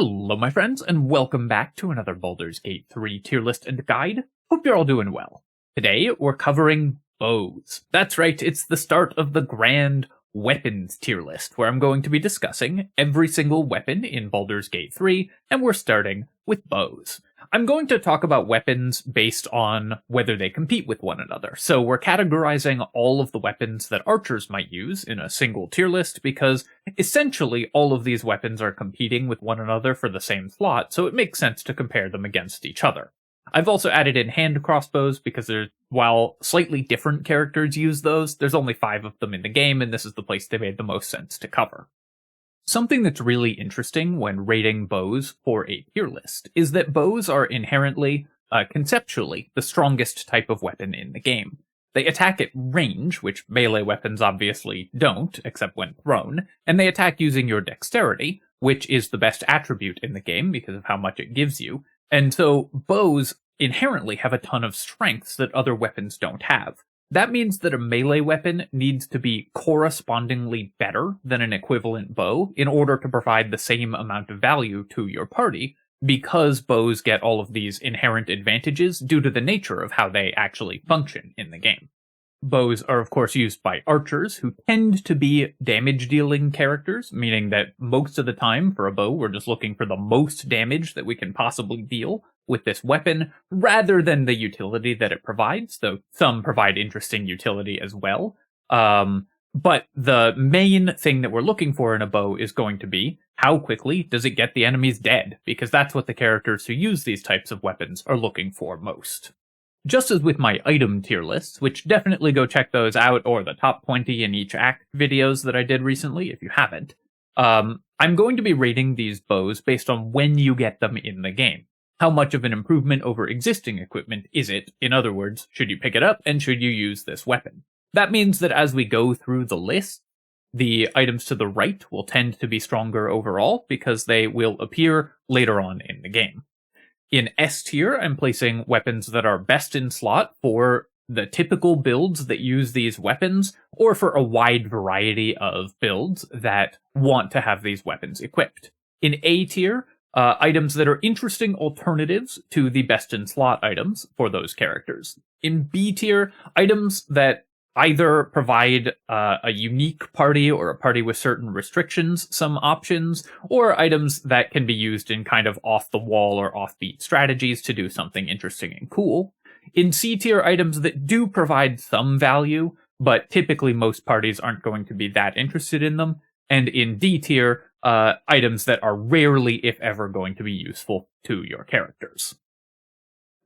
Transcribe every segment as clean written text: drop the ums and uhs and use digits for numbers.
Hello my friends, and welcome back to another Baldur's Gate 3 tier list and guide. Hope you're all doing well. Today, we're covering bows. That's right, it's the start of the grand weapons tier list, where I'm going to be discussing every single weapon in Baldur's Gate 3, and we're starting with bows. I'm going to talk about weapons based on whether they compete with one another. So we're categorizing all of the weapons that archers might use in a single tier list because essentially all of these weapons are competing with one another for the same slot, so it makes sense to compare them against each other. I've also added in hand crossbows because while slightly different characters use those, there's only 5 of them in the game, and this is the place they made the most sense to cover. Something that's really interesting when rating bows for a tier list is that bows are inherently, conceptually, the strongest type of weapon in the game. They attack at range, which melee weapons obviously don't, except when thrown, and they attack using your dexterity, which is the best attribute in the game because of how much it gives you, and so bows inherently have a ton of strengths that other weapons don't have. That means that a melee weapon needs to be correspondingly better than an equivalent bow in order to provide the same amount of value to your party, because bows get all of these inherent advantages due to the nature of how they actually function in the game. Bows are of course used by archers, who tend to be damage-dealing characters, meaning that most of the time for a bow we're just looking for the most damage that we can possibly deal with this weapon, rather than the utility that it provides, though some provide interesting utility as well. But the main thing that we're looking for in a bow is going to be, how quickly does it get the enemies dead? Because that's what the characters who use these types of weapons are looking for most. Just as with my item tier lists, which definitely go check those out, or the top 20 in each act videos that I did recently if you haven't, I'm going to be rating these bows based on when you get them in the game. How much of an improvement over existing equipment is it? In other words, should you pick it up and should you use this weapon? That means that as we go through the list, the items to the right will tend to be stronger overall because they will appear later on in the game. In S tier, I'm placing weapons that are best in slot for the typical builds that use these weapons, or for a wide variety of builds that want to have these weapons equipped. In A tier, items that are interesting alternatives to the best in slot items for those characters. In B tier, items that either provide a unique party or a party with certain restrictions some options, or items that can be used in kind of off-the-wall or offbeat strategies to do something interesting and cool. In C tier, items that do provide some value, but typically most parties aren't going to be that interested in them. And in D tier, items that are rarely, if ever, going to be useful to your characters.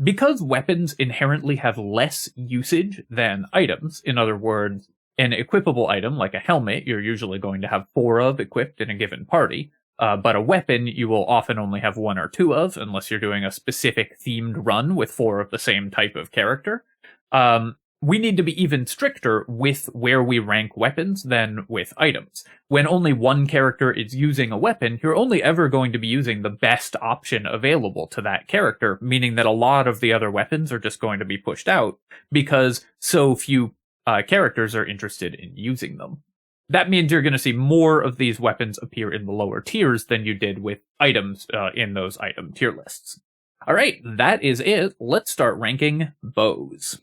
Because weapons inherently have less usage than items, in other words, an equipable item like a helmet you're usually going to have 4 of equipped in a given party, but a weapon you will often only have 1 or 2 of unless you're doing a specific themed run with 4 of the same type of character. We need to be even stricter with where we rank weapons than with items. When only one character is using a weapon, you're only ever going to be using the best option available to that character, meaning that a lot of the other weapons are just going to be pushed out because so few characters are interested in using them. That means you're going to see more of these weapons appear in the lower tiers than you did with items in those item tier lists. Alright, that is it. Let's start ranking bows.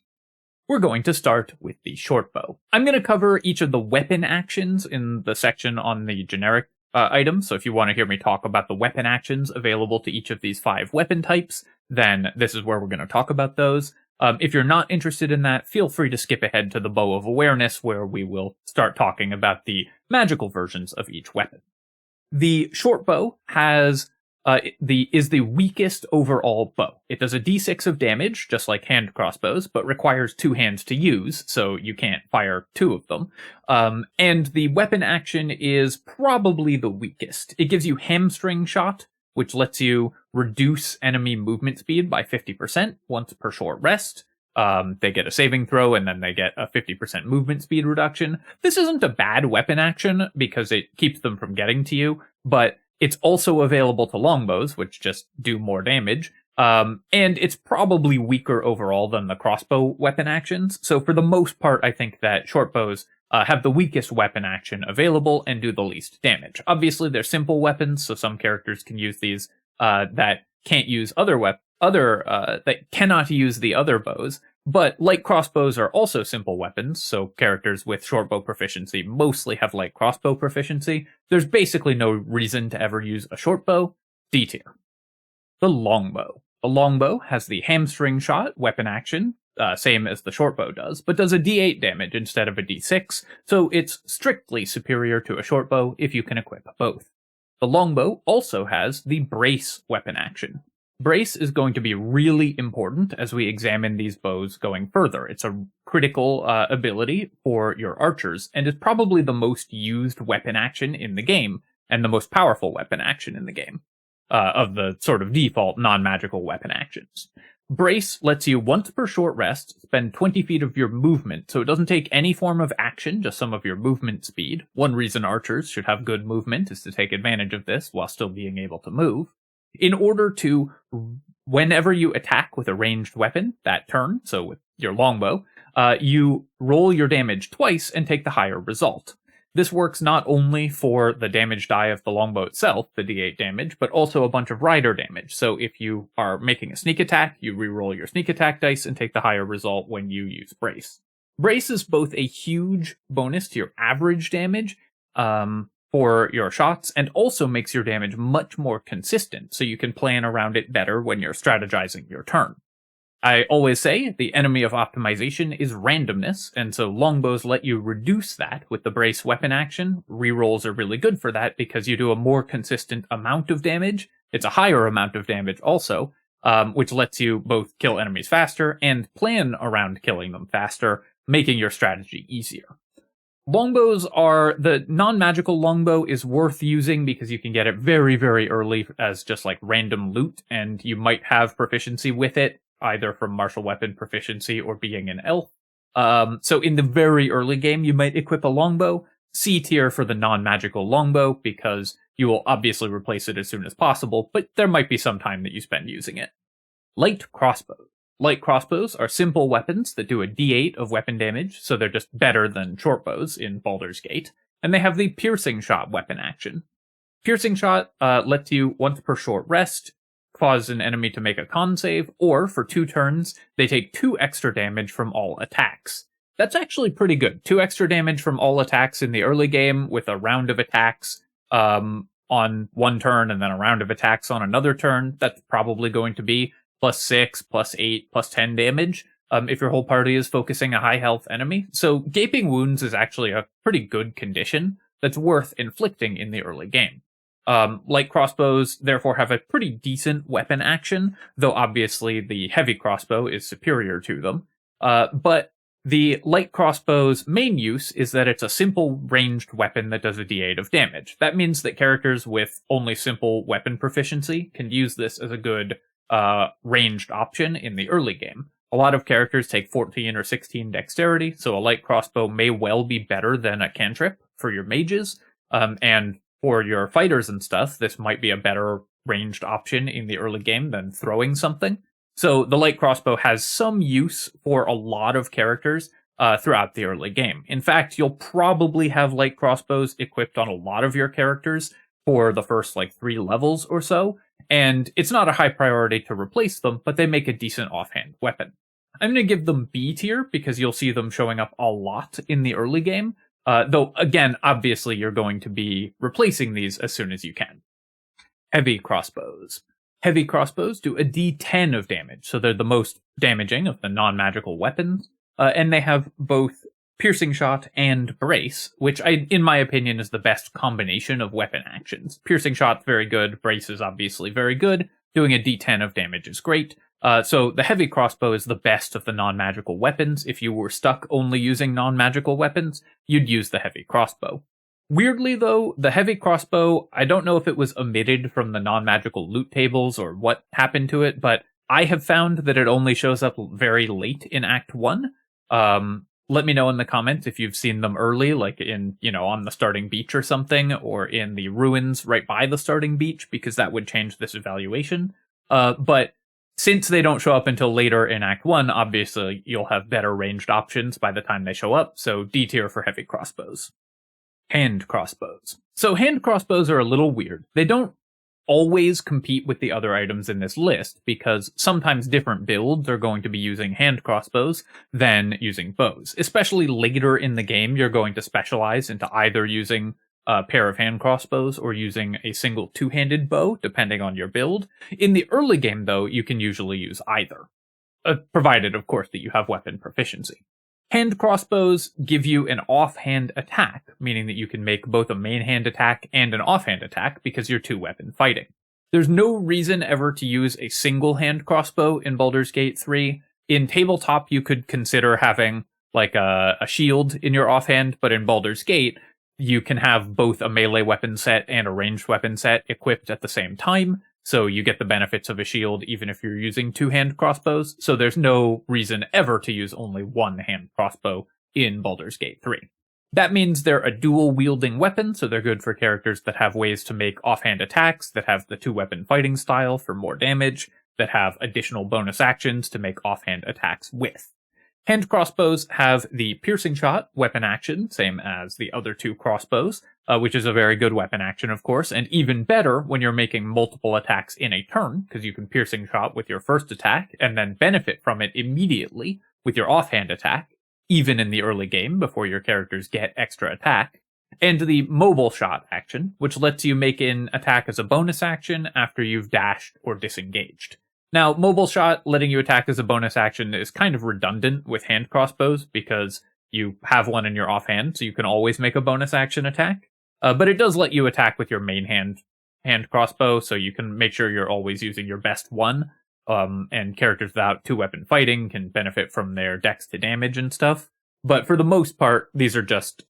We're going to start with the shortbow. I'm going to cover each of the weapon actions in the section on the generic items, so if you want to hear me talk about the weapon actions available to each of these 5 weapon types, then this is where we're going to talk about those. If you're not interested in that, feel free to skip ahead to the Bow of Awareness, where we will start talking about the magical versions of each weapon. The shortbow has is the weakest overall bow. It does a d6 of damage, just like hand crossbows, but requires 2 hands to use, so you can't fire 2 of them. And the weapon action is probably the weakest. It gives you hamstring shot, which lets you reduce enemy movement speed by 50% once per short rest. They get a saving throw, and then they get a 50% movement speed reduction. This isn't a bad weapon action, because it keeps them from getting to you, but it's also available to longbows, which just do more damage, and it's probably weaker overall than the crossbow weapon actions, so for the most part I think that shortbows have the weakest weapon action available and do the least damage. Obviously, they're simple weapons, so some characters can use these that can't use that cannot use the other bows. But light crossbows are also simple weapons, so characters with shortbow proficiency mostly have light crossbow proficiency. There's basically no reason to ever use a shortbow. D tier. The longbow. The longbow has the hamstring shot weapon action, same as the shortbow does, but does a d8 damage instead of a d6, so it's strictly superior to a shortbow if you can equip both. The longbow also has the brace weapon action. Brace is going to be really important as we examine these bows going further. It's a critical ability for your archers, and is probably the most used weapon action in the game, and the most powerful weapon action in the game, of the sort of default non-magical weapon actions. Brace lets you, once per short rest, spend 20 feet of your movement, so it doesn't take any form of action, just some of your movement speed. One reason archers should have good movement is to take advantage of this while still being able to move. In order to, whenever you attack with a ranged weapon that turn, so with your longbow, you roll your damage twice and take the higher result. This works not only for the damage die of the longbow itself, the d8 damage, but also a bunch of rider damage. So if you are making a sneak attack, you reroll your sneak attack dice and take the higher result when you use Brace. Brace is both a huge bonus to your average damage, for your shots, and also makes your damage much more consistent, so you can plan around it better when you're strategizing your turn. I always say the enemy of optimization is randomness, and so longbows let you reduce that with the brace weapon action. Rerolls are really good for that because you do a more consistent amount of damage. It's a higher amount of damage also, which lets you both kill enemies faster and plan around killing them faster, making your strategy easier. Longbows are, the non-magical longbow is worth using because you can get it very, very early as just like random loot, and you might have proficiency with it, either from martial weapon proficiency or being an elf. So in the very early game, you might equip a longbow. C tier for the non-magical longbow, because you will obviously replace it as soon as possible, but there might be some time that you spend using it. Light crossbow. Light crossbows are simple weapons that do a d8 of weapon damage, so they're just better than shortbows in Baldur's Gate, and they have the piercing shot weapon action. Piercing shot lets you, once per short rest, cause an enemy to make a con save, or for 2 turns, they take 2 extra damage from all attacks. That's actually pretty good. 2 extra damage from all attacks in the early game, with a round of attacks on one turn, and then a round of attacks on another turn. That's probably going to be +6, +8, +10 damage, if your whole party is focusing a high health enemy. So gaping wounds is actually a pretty good condition that's worth inflicting in the early game. Light crossbows therefore have a pretty decent weapon action, though obviously the heavy crossbow is superior to them. But the light crossbow's main use is that it's a simple ranged weapon that does a d8 of damage. That means that characters with only simple weapon proficiency can use this as a good ranged option in the early game. A lot of characters take 14 or 16 dexterity, so a light crossbow may well be better than a cantrip for your mages, and for your fighters and stuff, this might be a better ranged option in the early game than throwing something. So the light crossbow has some use for a lot of characters throughout the early game. In fact, you'll probably have light crossbows equipped on a lot of your characters for the first 3 levels or so, and it's not a high priority to replace them, but they make a decent offhand weapon. I'm going to give them B tier because you'll see them showing up a lot in the early game, though again, obviously you're going to be replacing these as soon as you can. Heavy crossbows. Heavy crossbows do a d10 of damage, so they're the most damaging of the non-magical weapons, and they have both piercing shot and brace, which in my opinion is the best combination of weapon actions. Piercing shot's very good, brace is obviously very good, doing a d10 of damage is great. So the heavy crossbow is the best of the non-magical weapons. If you were stuck only using non-magical weapons, you'd use the heavy crossbow. Weirdly though, the heavy crossbow, I don't know if it was omitted from the non-magical loot tables or what happened to it, but I have found that it only shows up very late in Act 1. Let me know in the comments if you've seen them early, like in, on the starting beach or something, or in the ruins right by the starting beach, because that would change this evaluation. But Since they don't show up until later in Act 1, obviously you'll have better ranged options by the time they show up, so D tier for heavy crossbows. Hand crossbows. So hand crossbows are a little weird. They don't always compete with the other items in this list, because sometimes different builds are going to be using hand crossbows than using bows. Especially later in the game, you're going to specialize into either using a pair of hand crossbows or using a single two-handed bow, depending on your build. In the early game, though, you can usually use either, provided, of course, that you have weapon proficiency. Hand crossbows give you an offhand attack, meaning that you can make both a main hand attack and an offhand attack because you're two-weapon fighting. There's no reason ever to use a single hand crossbow in Baldur's Gate 3. In tabletop, you could consider having like a shield in your offhand, but in Baldur's Gate, you can have both a melee weapon set and a ranged weapon set equipped at the same time, so you get the benefits of a shield even if you're using two hand crossbows, so there's no reason ever to use only one hand crossbow in Baldur's Gate 3. That means they're a dual-wielding weapon, so they're good for characters that have ways to make offhand attacks, that have the two-weapon fighting style for more damage, that have additional bonus actions to make offhand attacks with. Hand crossbows have the piercing shot weapon action, same as the other two crossbows, which is a very good weapon action, of course, and even better when you're making multiple attacks in a turn, because you can piercing shot with your first attack and then benefit from it immediately with your offhand attack, even in the early game before your characters get extra attack. And the mobile shot action, which lets you make an attack as a bonus action after you've dashed or disengaged. Now, mobile shot letting you attack as a bonus action is kind of redundant with hand crossbows because you have one in your offhand, so you can always make a bonus action attack. But it does let you attack with your main hand crossbow, so you can make sure you're always using your best one. And characters without two-weapon fighting can benefit from their dex to damage and stuff. But for the most part, these are just,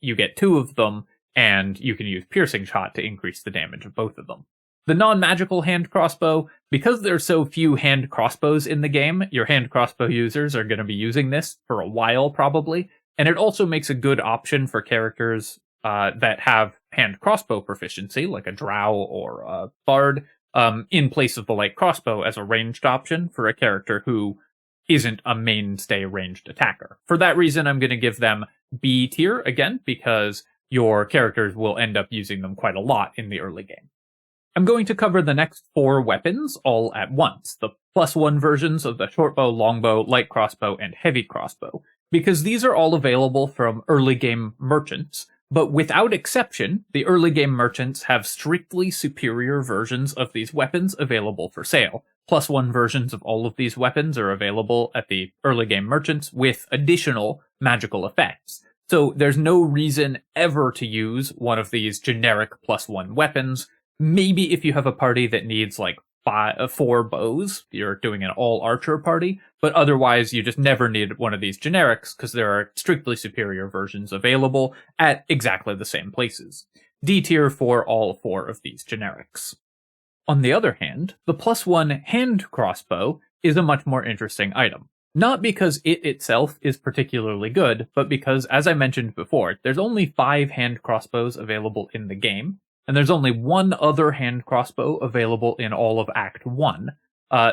you get two of them, and you can use piercing shot to increase the damage of both of them. The non-magical hand crossbow, because there's so few hand crossbows in the game, your hand crossbow users are going to be using this for a while probably, and it also makes a good option for characters that have hand crossbow proficiency, like a drow or a bard, in place of the light crossbow as a ranged option for a character who isn't a mainstay ranged attacker. For that reason, I'm going to give them B tier again, because your characters will end up using them quite a lot in the early game. I'm going to cover the next 4 weapons all at once, the +1 versions of the shortbow, longbow, light crossbow, and heavy crossbow, because these are all available from early game merchants, but without exception, the early game merchants have strictly superior versions of these weapons available for sale. +1 versions of all of these weapons are available at the early game merchants with additional magical effects. So there's no reason ever to use one of these generic +1 weapons. Maybe if you have a party that needs like 4 bows, you're doing an all-archer party, but otherwise you just never need one of these generics because there are strictly superior versions available at exactly the same places. D tier for all 4 of these generics. On the other hand, the +1 hand crossbow is a much more interesting item. Not because it itself is particularly good, but because, as I mentioned before, there's only 5 hand crossbows available in the game, and there's only one other hand crossbow available in all of Act 1.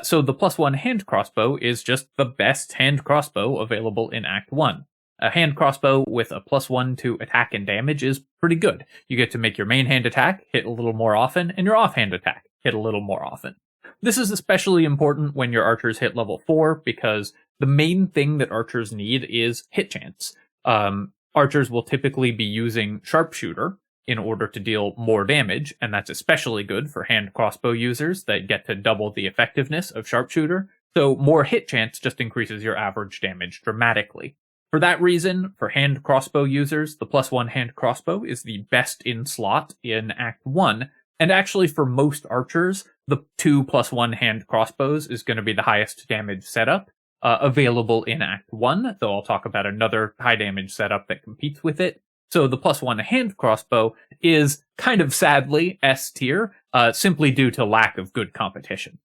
So the +1 hand crossbow is just the best hand crossbow available in Act 1. A hand crossbow with a +1 to attack and damage is pretty good. You get to make your main hand attack hit a little more often, and your offhand attack hit a little more often. This is especially important when your archers hit level 4, because the main thing that archers need is hit chance. Archers will typically be using Sharpshooter in order to deal more damage, and that's especially good for hand crossbow users that get to double the effectiveness of Sharpshooter, so more hit chance just increases your average damage dramatically. For that reason, for hand crossbow users, the +1 hand crossbow is the best in slot in Act 1, and actually for most archers, the 2 +1 hand crossbows is going to be the highest damage setup available in Act 1, though I'll talk about another high damage setup that competes with it. So the +1 hand crossbow is kind of sadly S tier, simply due to lack of good competition.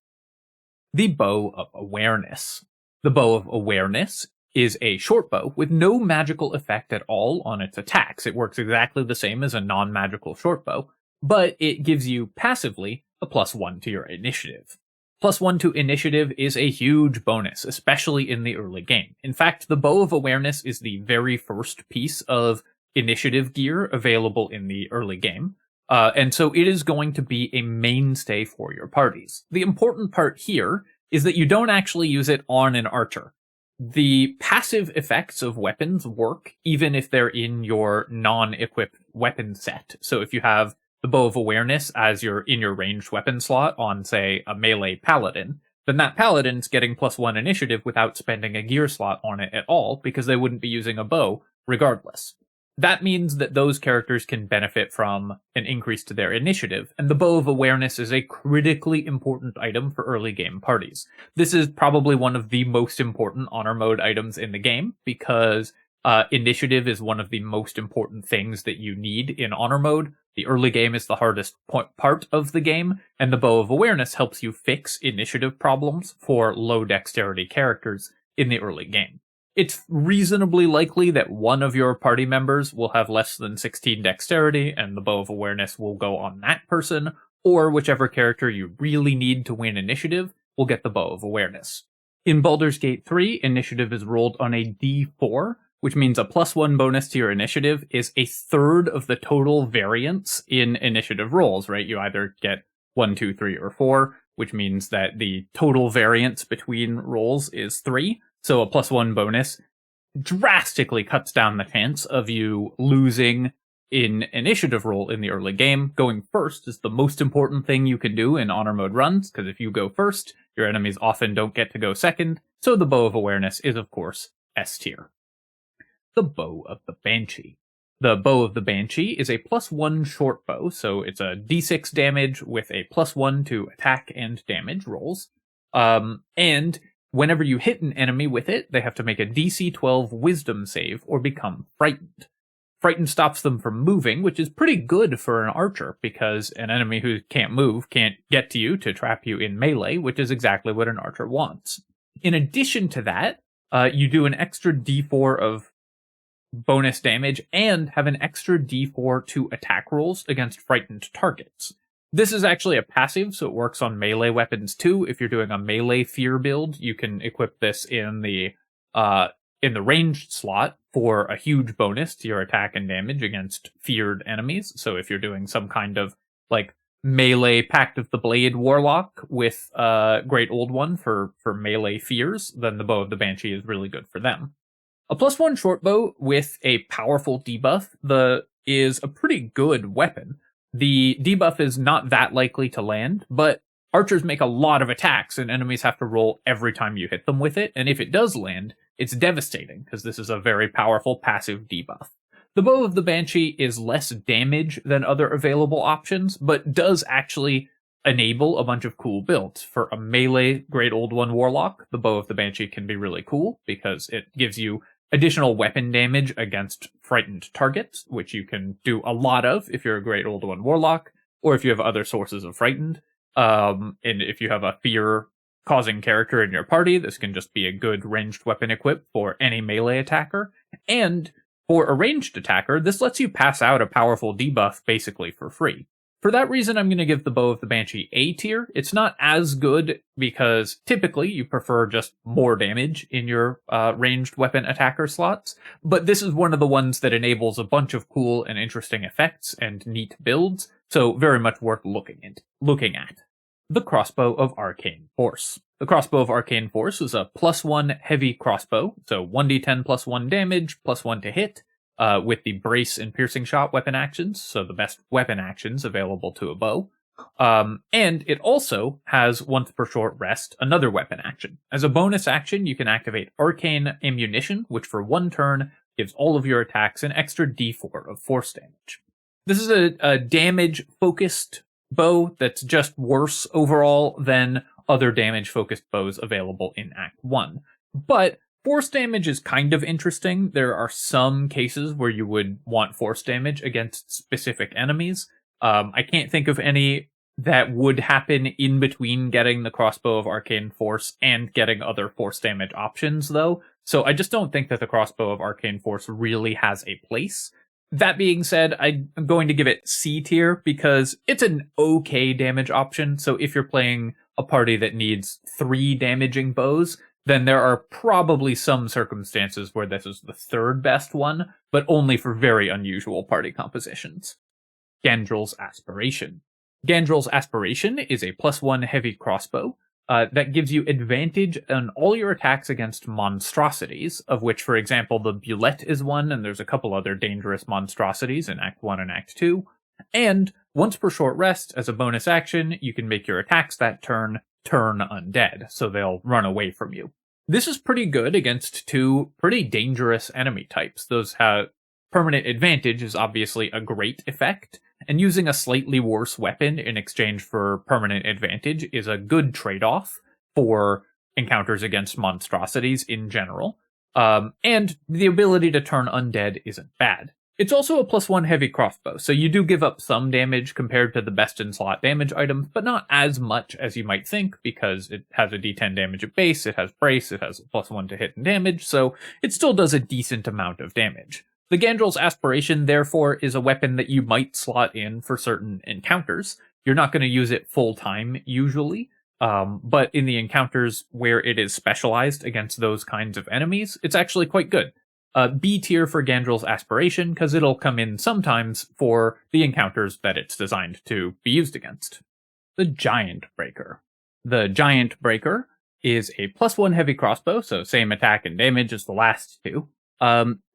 The Bow of Awareness. The Bow of Awareness is a shortbow with no magical effect at all on its attacks. It works exactly the same as a non-magical shortbow, but it gives you passively a +1 to your initiative. +1 to initiative is a huge bonus, especially in the early game. In fact, the Bow of Awareness is the very first piece of initiative gear available in the early game, and so it is going to be a mainstay for your parties. The important part here is that you don't actually use it on an archer. The passive effects of weapons work even if they're in your non-equipped weapon set. So if you have the Bow of Awareness as in your ranged weapon slot on, say, a melee paladin, then that paladin's getting +1 initiative without spending a gear slot on it at all, because they wouldn't be using a bow regardless. That means that those characters can benefit from an increase to their initiative, and the Bow of Awareness is a critically important item for early game parties. This is probably one of the most important honor mode items in the game, because initiative is one of the most important things that you need in honor mode. The early game is the hardest part of the game, and the Bow of Awareness helps you fix initiative problems for low dexterity characters in the early game. It's reasonably likely that one of your party members will have less than 16 dexterity, and the Bow of Awareness will go on that person, or whichever character you really need to win initiative will get the Bow of Awareness. In Baldur's Gate 3, initiative is rolled on a d4, which means a +1 bonus to your initiative is a third of the total variance in initiative rolls, right? You either get 1, 2, 3, or 4, which means that the total variance between rolls is 3. So a +1 bonus drastically cuts down the chance of you losing in initiative roll in the early game. Going first is the most important thing you can do in honor mode runs, because if you go first, your enemies often don't get to go second, so the Bow of Awareness is, of course, S tier. The Bow of the Banshee. The Bow of the Banshee is a +1 shortbow, so it's a d6 damage with a +1 to attack and damage rolls. And whenever you hit an enemy with it, they have to make a DC 12 wisdom save or become frightened. Frightened stops them from moving, which is pretty good for an archer, because an enemy who can't move can't get to you to trap you in melee, which is exactly what an archer wants. In addition to that, you do an extra d4 of bonus damage and have an extra d4 to attack rolls against frightened targets. This is actually a passive, so it works on melee weapons too. If you're doing a melee fear build, you can equip this in the ranged slot for a huge bonus to your attack and damage against feared enemies. So if you're doing some kind of like melee Pact of the Blade Warlock with Great Old One for melee fears, then the Bow of the Banshee is really good for them. A +1 shortbow with a powerful debuff is a pretty good weapon. The debuff is not that likely to land, but archers make a lot of attacks and enemies have to roll every time you hit them with it, and if it does land, it's devastating, because this is a very powerful passive debuff. The Bow of the Banshee is less damage than other available options, but does actually enable a bunch of cool builds. For a melee Great Old One Warlock, the Bow of the Banshee can be really cool, because it gives you additional weapon damage against frightened targets, which you can do a lot of if you're a Great Old One Warlock, or if you have other sources of frightened. And if you have a fear-causing character in your party, this can just be a good ranged weapon equip for any melee attacker. And for a ranged attacker, this lets you pass out a powerful debuff basically for free. For that reason, I'm going to give the Bow of the Banshee A tier. It's not as good because typically you prefer just more damage in your ranged weapon attacker slots, but this is one of the ones that enables a bunch of cool and interesting effects and neat builds, so very much worth looking at. The Crossbow of Arcane Force. The Crossbow of Arcane Force is a +1 heavy crossbow, so 1d10 +1 damage, +1 to hit, with the brace and piercing shot weapon actions, so the best weapon actions available to a bow. And it also has, once per short rest, another weapon action. As a bonus action, you can activate Arcane Ammunition, which for one turn gives all of your attacks an extra d4 of force damage. This is a damage-focused bow that's just worse overall than other damage-focused bows available in Act 1. But force damage is kind of interesting. There are some cases where you would want force damage against specific enemies. I can't think of any that would happen in between getting the Crossbow of Arcane Force and getting other force damage options, though. So I just don't think that the Crossbow of Arcane Force really has a place. That being said, I'm going to give it C tier because it's an okay damage option. So if you're playing a party that needs 3 damaging bows, then there are probably some circumstances where this is the 3rd best one, but only for very unusual party compositions. Gandrel's Aspiration. Gandrel's Aspiration is a +1 heavy crossbow that gives you advantage on all your attacks against monstrosities, of which, for example, the Bulette is one, and there's a couple other dangerous monstrosities in Act 1 and Act 2. And once per short rest, as a bonus action, you can make your attacks that turn undead, so they'll run away from you. This is pretty good against 2 pretty dangerous enemy types. Those have permanent advantage is obviously a great effect, and using a slightly worse weapon in exchange for permanent advantage is a good trade-off for encounters against monstrosities in general. And the ability to turn undead isn't bad. It's also a +1 heavy crossbow, so you do give up some damage compared to the best in slot damage items, but not as much as you might think, because it has a d10 damage at base, it has brace, it has a +1 to hit and damage, so it still does a decent amount of damage. The Gandrel's Aspiration, therefore, is a weapon that you might slot in for certain encounters. You're not going to use it full-time, usually, but in the encounters where it is specialized against those kinds of enemies, it's actually quite good. B tier for Gandrel's Aspiration, because it'll come in sometimes for the encounters that it's designed to be used against. The Giantbreaker. The Giantbreaker is a +1 heavy crossbow, so same attack and damage as the last 2,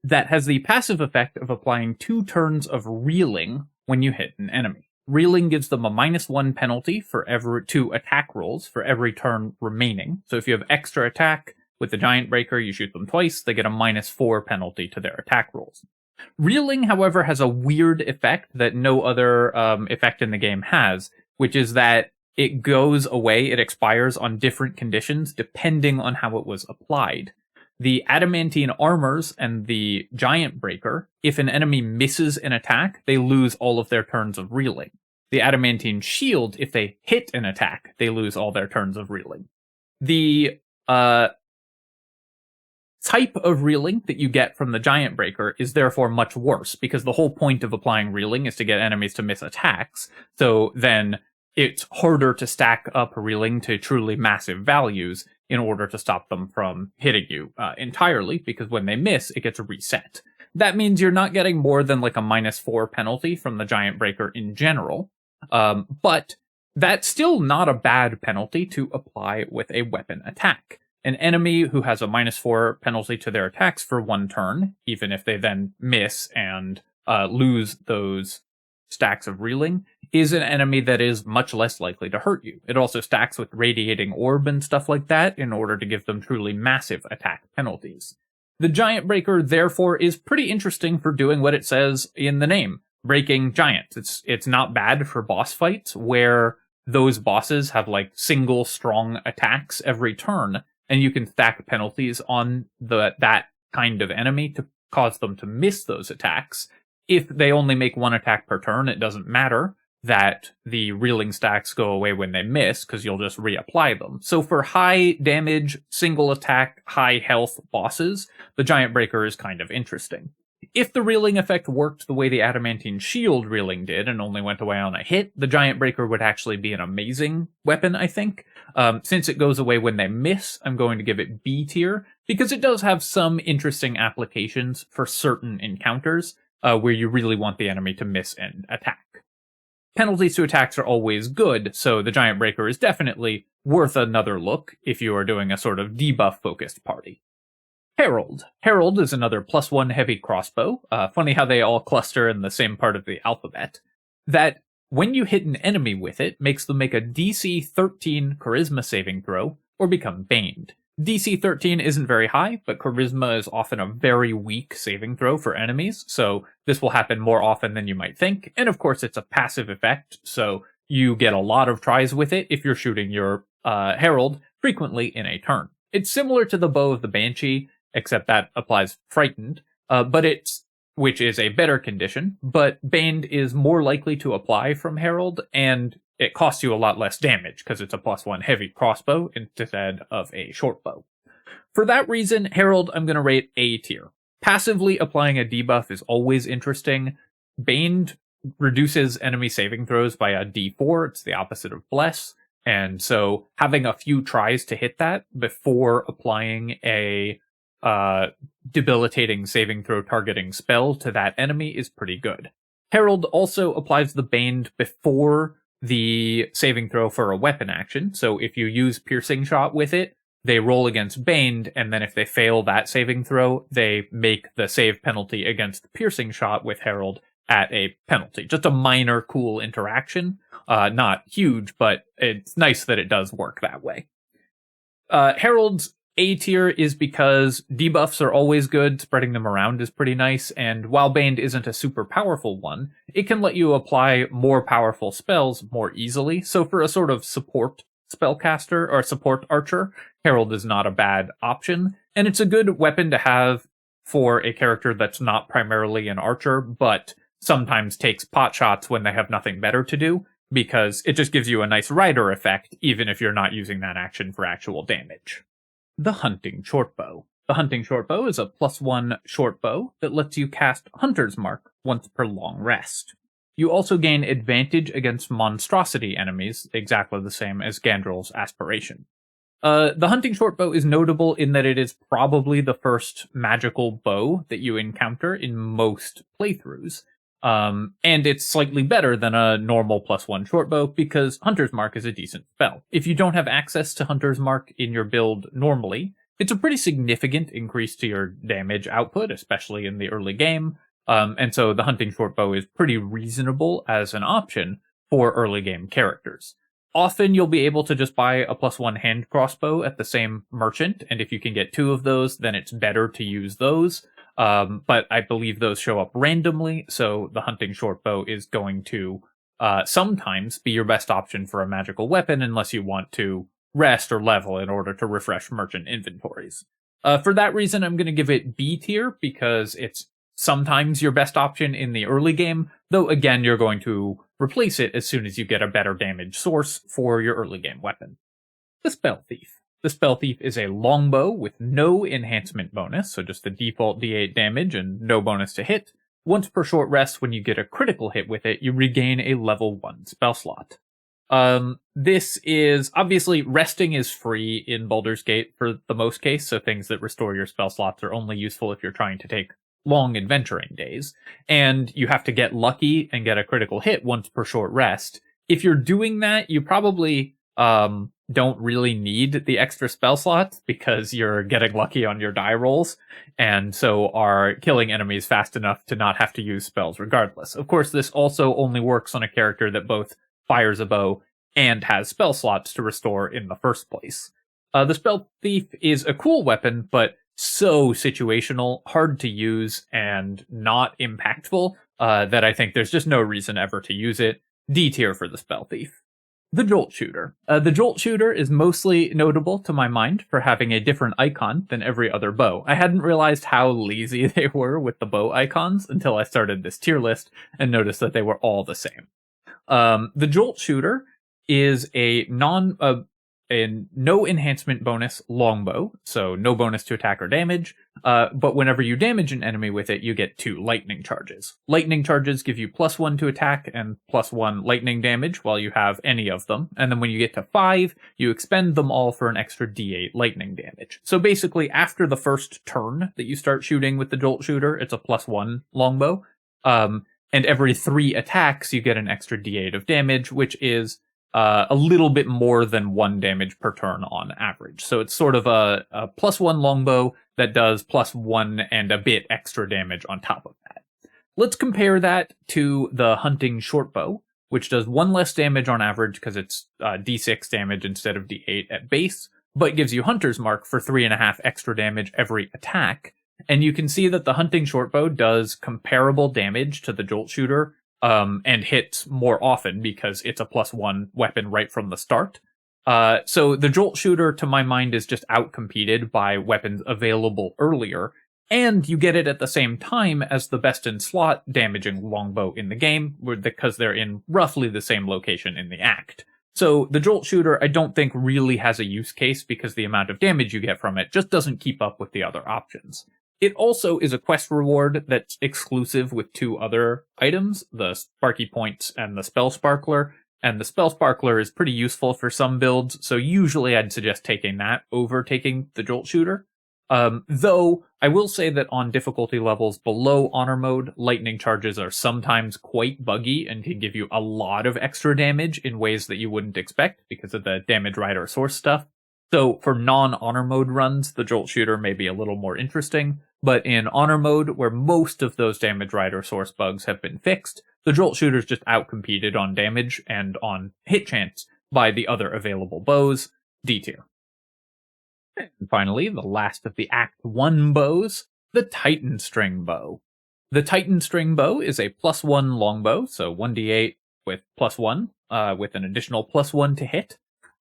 that has the passive effect of applying 2 turns of reeling when you hit an enemy. Reeling gives them a -1 penalty for to attack rolls for every turn remaining, so if you have extra attack, with the Giantbreaker, you shoot them twice, they get a -4 penalty to their attack rolls. Reeling, however, has a weird effect that no other effect in the game has, which is that it goes away, it expires on different conditions depending on how it was applied. The Adamantine Armors and the Giantbreaker, if an enemy misses an attack, they lose all of their turns of reeling. The Adamantine Shield, if they hit an attack, they lose all their turns of reeling. The type of reeling that you get from the Giantbreaker is therefore much worse, because the whole point of applying reeling is to get enemies to miss attacks, so then it's harder to stack up reeling to truly massive values in order to stop them from hitting you entirely, because when they miss, it gets reset. That means you're not getting more than like a -4 penalty from the Giantbreaker in general, but that's still not a bad penalty to apply with a weapon attack. An enemy who has a -4 penalty to their attacks for 1 turn, even if they then miss and lose those stacks of reeling, is an enemy that is much less likely to hurt you. It also stacks with Radiating Orb and stuff like that in order to give them truly massive attack penalties. The Giantbreaker, therefore, is pretty interesting for doing what it says in the name, breaking giants. It's not bad for boss fights where those bosses have like single strong attacks every turn, and you can stack penalties on that kind of enemy to cause them to miss those attacks. If they only make 1 attack per turn, it doesn't matter that the reeling stacks go away when they miss, because you'll just reapply them. So for high damage, single attack, high health bosses, the Giantbreaker is kind of interesting. If the reeling effect worked the way the Adamantine Shield reeling did and only went away on a hit, the Giantbreaker would actually be an amazing weapon, I think. Since it goes away when they miss, I'm going to give it B tier, because it does have some interesting applications for certain encounters where you really want the enemy to miss and attack. Penalties to attacks are always good, so the Giantbreaker is definitely worth another look if you are doing a sort of debuff-focused party. Herald. Herald is another +1 heavy crossbow. Funny how they all cluster in the same part of the alphabet. That, when you hit an enemy with it, makes them make a DC 13 Charisma saving throw, or become baned. DC 13 isn't very high, but Charisma is often a very weak saving throw for enemies, so this will happen more often than you might think, and of course it's a passive effect, so you get a lot of tries with it if you're shooting your Herald frequently in a turn. It's similar to the bow of the Banshee, except that applies Frightened, which is a better condition, but Baned is more likely to apply from Herald, and it costs you a lot less damage, because it's a +1 heavy crossbow instead of a shortbow. For that reason, Herald I'm going to rate A tier. Passively applying a debuff is always interesting. Baned reduces enemy saving throws by a D4, it's the opposite of Bless. And so having a few tries to hit that before applying a debilitating saving throw targeting spell to that enemy is pretty good. Herald also applies the Bane before the saving throw for a weapon action. So if you use Piercing Shot with it, they roll against Baned, and then if they fail that saving throw, they make the save penalty against the Piercing Shot with Herald at a penalty. Just a minor cool interaction. Not huge, but it's nice that it does work that way. Herald's A tier is because debuffs are always good, spreading them around is pretty nice, and while Baned isn't a super powerful one, it can let you apply more powerful spells more easily, so for a sort of support spellcaster or support archer, Herald is not a bad option, and it's a good weapon to have for a character that's not primarily an archer, but sometimes takes pot shots when they have nothing better to do, because it just gives you a nice rider effect, even if you're not using that action for actual damage. The Hunting Shortbow. The Hunting Shortbow is a +1 shortbow that lets you cast Hunter's Mark once per long rest. You also gain advantage against monstrosity enemies, exactly the same as Gandrel's Aspiration. The Hunting Shortbow is notable in that it is probably the first magical bow that you encounter in most playthroughs, and it's slightly better than a normal +1 shortbow because Hunter's Mark is a decent spell. If you don't have access to Hunter's Mark in your build normally, it's a pretty significant increase to your damage output, especially in the early game, and so the Hunting Shortbow is pretty reasonable as an option for early game characters. Often you'll be able to just buy a +1 Hand Crossbow at the same merchant, and if you can get 2 of those, then it's better to use those. But I believe those show up randomly, so the Hunting Shortbow is going to sometimes be your best option for a magical weapon unless you want to rest or level in order to refresh merchant inventories. For that reason, I'm going to give it B tier because it's sometimes your best option in the early game, though again, you're going to replace it as soon as you get a better damage source for your early game weapon. The Spellthief. The Spellthief is a longbow with no enhancement bonus, so just the default D8 damage and no bonus to hit. Once per short rest, when you get a critical hit with it, you regain a level 1 spell slot. This is, obviously, resting is free in Baldur's Gate for the most case, so things that restore your spell slots are only useful if you're trying to take long adventuring days, and you have to get lucky and get a critical hit once per short rest. If you're doing that, you probably don't really need the extra spell slots because you're getting lucky on your die rolls, and so are killing enemies fast enough to not have to use spells regardless. Of course, this also only works on a character that both fires a bow and has spell slots to restore in the first place. The Spellthief is a cool weapon, but so situational, hard to use, and not impactful that I think there's just no reason ever to use it. D tier for the Spellthief. The Joltshooter. The Joltshooter is mostly notable to my mind for having a different icon than every other bow. I hadn't realized how lazy they were with the bow icons until I started this tier list and noticed that they were all the same. The Joltshooter is a no enhancement bonus longbow, so no bonus to attack or damage, but whenever you damage an enemy with it, you get 2 lightning charges. Lightning charges give you +1 to attack and +1 lightning damage while you have any of them, and then when you get to 5, you expend them all for an extra D8 lightning damage. So basically, after the first turn that you start shooting with the Joltshooter, it's a +1 longbow, and every 3 attacks, you get an extra D8 of damage, which is a little bit more than 1 damage per turn on average. So it's sort of a +1 longbow that does +1 and a bit extra damage on top of that. Let's compare that to the Hunting Shortbow, which does 1 less damage on average because it's D6 damage instead of D8 at base, but gives you Hunter's Mark for 3.5 extra damage every attack. And you can see that the Hunting Shortbow does comparable damage to the Joltshooter, and hits more often because it's a +1 weapon right from the start. So the Joltshooter, to my mind, is just outcompeted by weapons available earlier, and you get it at the same time as the best in slot damaging longbow in the game, because they're in roughly the same location in the act. So the Joltshooter, I don't think really has a use case because the amount of damage you get from it just doesn't keep up with the other options. It also is a quest reward that's exclusive with 2 other items, the Sparky Points and the Spell Sparkler, and the Spell Sparkler is pretty useful for some builds, so usually I'd suggest taking that over taking the Joltshooter. Though, I will say that on difficulty levels below Honor Mode, lightning charges are sometimes quite buggy and can give you a lot of extra damage in ways that you wouldn't expect because of the damage rider source stuff. So for non-Honor Mode runs, the Joltshooter may be a little more interesting, but in Honor Mode, where most of those damage rider source bugs have been fixed, the Joltshooter's just outcompeted on damage and on hit chance by the other available bows, D tier. And finally, the last of the Act 1 bows, the Titanstring Bow. The Titanstring Bow is a +1 longbow, so 1d8 with +1, with an additional +1 to hit,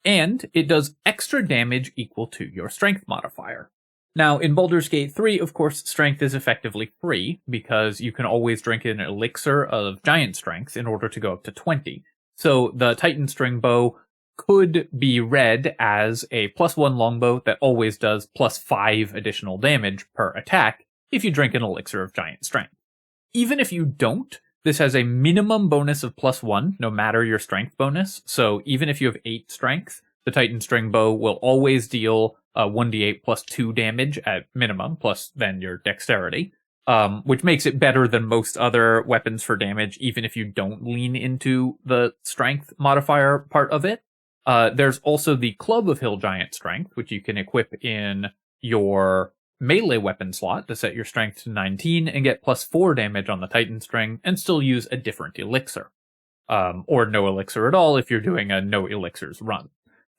and it does extra damage equal to your strength modifier. Now, in Baldur's Gate 3, of course, strength is effectively free, because you can always drink an elixir of giant strength in order to go up to 20. So the Titanstring Bow could be read as a +1 longbow that always does +5 additional damage per attack if you drink an elixir of giant strength. Even if you don't, this has a minimum bonus of +1, no matter your strength bonus, so even if you have 8 strength, the Titanstring Bow will always deal 1d8 +2 damage at minimum, plus then your dexterity, which makes it better than most other weapons for damage, even if you don't lean into the strength modifier part of it. There's also the Club of Hill Giant Strength, which you can equip in your melee weapon slot to set your strength to 19 and get +4 damage on the Titanstring and still use a different elixir. Or no elixir at all if you're doing a no elixirs run.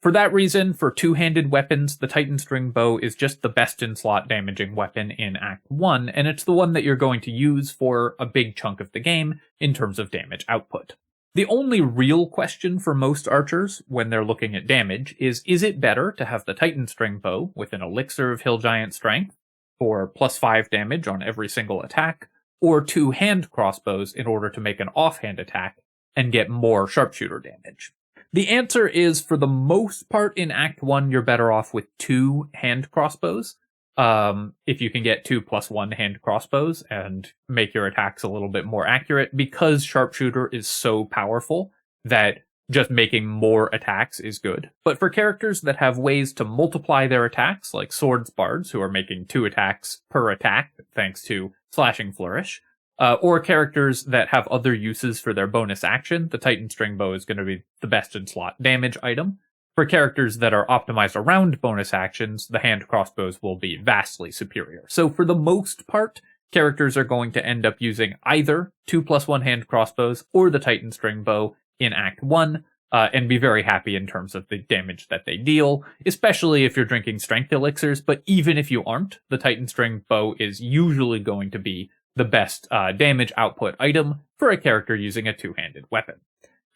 For that reason, for two-handed weapons, the Titanstring Bow is just the best in slot damaging weapon in Act 1, and it's the one that you're going to use for a big chunk of the game in terms of damage output. The only real question for most archers when they're looking at damage is it better to have the Titanstring Bow with an elixir of Hill Giant Strength for +5 damage on every single attack, or 2 hand crossbows in order to make an offhand attack and get more sharpshooter damage? The answer is, for the most part in Act 1, you're better off with 2 hand crossbows. If you can get 2 +1 hand crossbows and make your attacks a little bit more accurate, because sharpshooter is so powerful that just making more attacks is good. But for characters that have ways to multiply their attacks, like swords bards who are making 2 attacks per attack thanks to slashing flourish, or characters that have other uses for their bonus action, the Titanstring Bow is going to be the best in slot damage item. For characters that are optimized around bonus actions, the hand crossbows will be vastly superior. So for the most part, characters are going to end up using either 2 +1 hand crossbows or the Titanstring Bow in Act 1, and be very happy in terms of the damage that they deal, especially if you're drinking strength elixirs. But even if you aren't, the Titanstring Bow is usually going to be the best damage output item for a character using a two-handed weapon.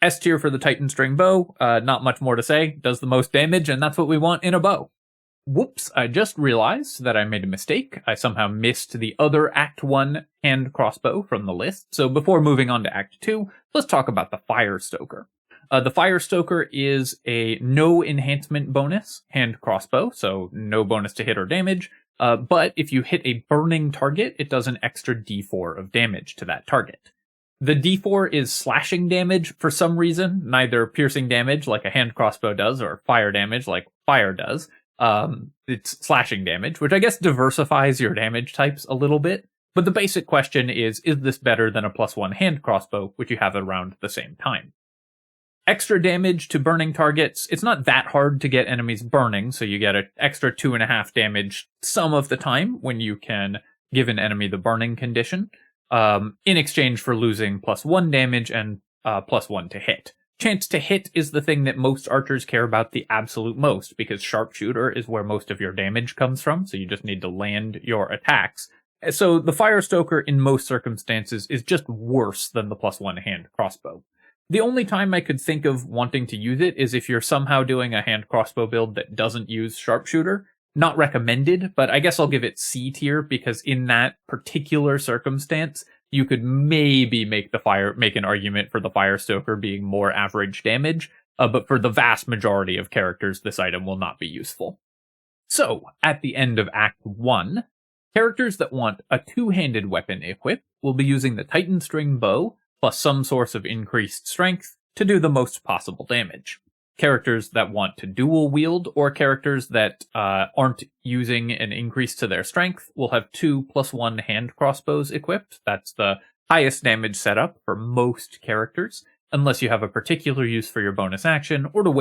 S tier for the Titanstring Bow, not much more to say, does the most damage, and that's what we want in a bow. Whoops, I just realized that I made a mistake. I somehow missed the other Act 1 hand crossbow from the list, so before moving on to Act 2, let's talk about the Firestoker. The Firestoker is a no enhancement bonus hand crossbow, so no bonus to hit or damage, but if you hit a burning target, it does an extra d4 of damage to that target. The d4 is slashing damage for some reason, neither piercing damage like a hand crossbow does or fire damage like fire does. It's slashing damage, which I guess diversifies your damage types a little bit. But the basic question is this better than a +1 hand crossbow, which you have around the same time? Extra damage to burning targets. It's not that hard to get enemies burning, so you get an extra 2.5 damage some of the time when you can give an enemy the burning condition. In exchange for losing +1 damage and +1 to hit. Chance to hit is the thing that most archers care about the absolute most, because sharpshooter is where most of your damage comes from, so you just need to land your attacks. So the Firestoker, in most circumstances, is just worse than the +1 hand crossbow. The only time I could think of wanting to use it is if you're somehow doing a hand crossbow build that doesn't use sharpshooter. Not recommended, but I guess I'll give it C tier, because in that particular circumstance, you could maybe make an argument for the Firestoker being more average damage, but for the vast majority of characters, this item will not be useful. So, at the end of Act 1, characters that want a two-handed weapon equip will be using the Titanstring Bow, plus some source of increased strength, to do the most possible damage. Characters that want to dual wield or characters that aren't using an increase to their strength will have 2+1 hand crossbows equipped. That's the highest damage setup for most characters, unless you have a particular use for your bonus action or a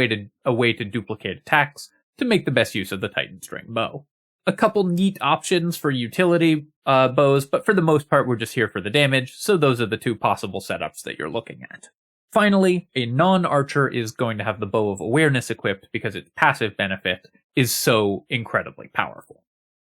way to duplicate attacks to make the best use of the Titanstring Bow. A couple neat options for utility bows, but for the most part we're just here for the damage, so those are the two possible setups that you're looking at. Finally, a non-archer is going to have the Bow of Awareness equipped because its passive benefit is so incredibly powerful.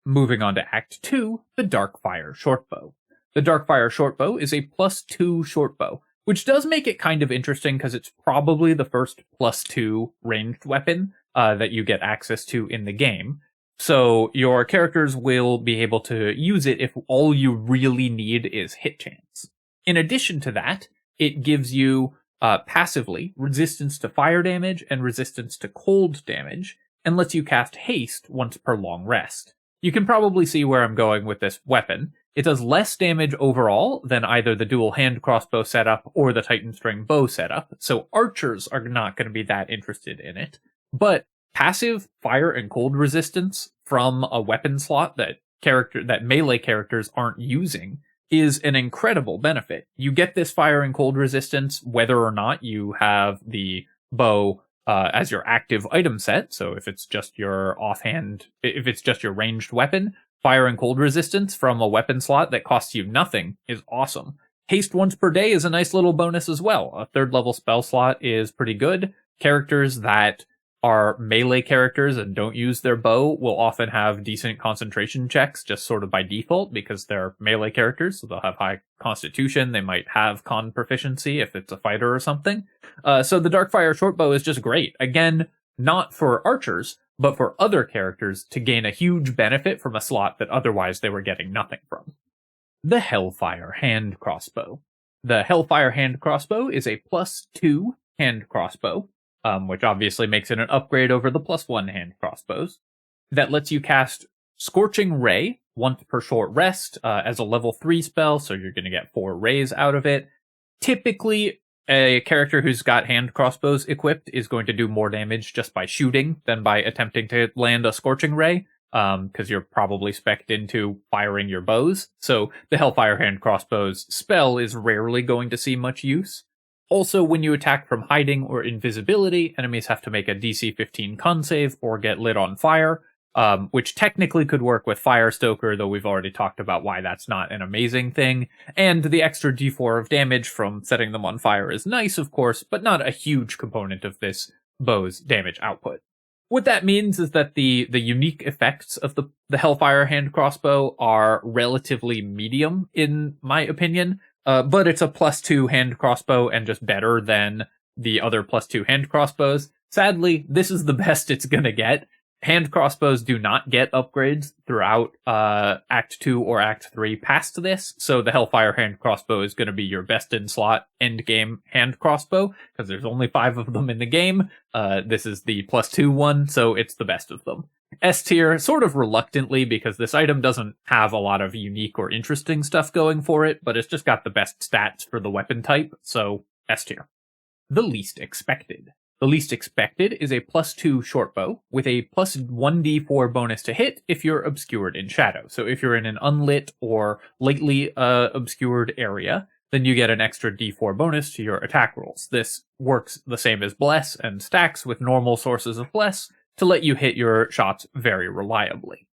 Moving on to Act 2, the Darkfire Shortbow. The Darkfire Shortbow is a +2 shortbow, which does make it kind of interesting because it's probably the first +2 ranged weapon that you get access to in the game. So your characters will be able to use it if all you really need is hit chance. In addition to that, it gives you passively resistance to fire damage and resistance to cold damage, and lets you cast haste once per long rest. You can probably see where I'm going with this weapon. It does less damage overall than either the dual hand crossbow setup or the Titanstring Bow setup, so archers are not going to be that interested in it. But passive fire and cold resistance from a weapon slot that melee characters aren't using is an incredible benefit. You get this fire and cold resistance whether or not you have the bow as your active item set. So if it's just your ranged weapon, fire and cold resistance from a weapon slot that costs you nothing is awesome. Haste once per day is a nice little bonus as well. A 3rd level spell slot is pretty good. Characters that are melee characters and don't use their bow will often have decent concentration checks just sort of by default because they're melee characters, so they'll have high constitution. They might have con proficiency if it's a fighter or something. So the Darkfire Shortbow is just great. Again, not for archers, but for other characters to gain a huge benefit from a slot that otherwise they were getting nothing from. The Hellfire Hand Crossbow. The Hellfire Hand Crossbow is a +2 hand crossbow, which obviously makes it an upgrade over the +1 hand crossbows, that lets you cast Scorching Ray once per short rest as a level 3 spell, so you're going to get 4 rays out of it. Typically, a character who's got hand crossbows equipped is going to do more damage just by shooting than by attempting to land a Scorching Ray, because you're probably spec'd into firing your bows, so the Hellfire Hand Crossbow's spell is rarely going to see much use. Also, when you attack from hiding or invisibility, enemies have to make a DC 15 con save or get lit on fire, which technically could work with Firestoker, though we've already talked about why that's not an amazing thing. And the extra d4 of damage from setting them on fire is nice, of course, but not a huge component of this bow's damage output. What that means is that the unique effects of the Hellfire Hand Crossbow are relatively medium, in my opinion. But it's a +2 hand crossbow and just better than the other +2 hand crossbows. Sadly, this is the best it's gonna get. Hand crossbows do not get upgrades throughout Act 2 or Act 3 past this, so the Hellfire Hand Crossbow is gonna be your best in slot endgame hand crossbow, because there's only 5 of them in the game. This is the +2 one, so it's the best of them. S tier, sort of reluctantly, because this item doesn't have a lot of unique or interesting stuff going for it, but it's just got the best stats for the weapon type, so S tier. The Least Expected. The Least Expected is a +2 shortbow with a +1d4 bonus to hit if you're obscured in shadow. So if you're in an unlit or lightly obscured area, then you get an extra d4 bonus to your attack rolls. This works the same as Bless and stacks with normal sources of Bless to let you hit your shots very reliably.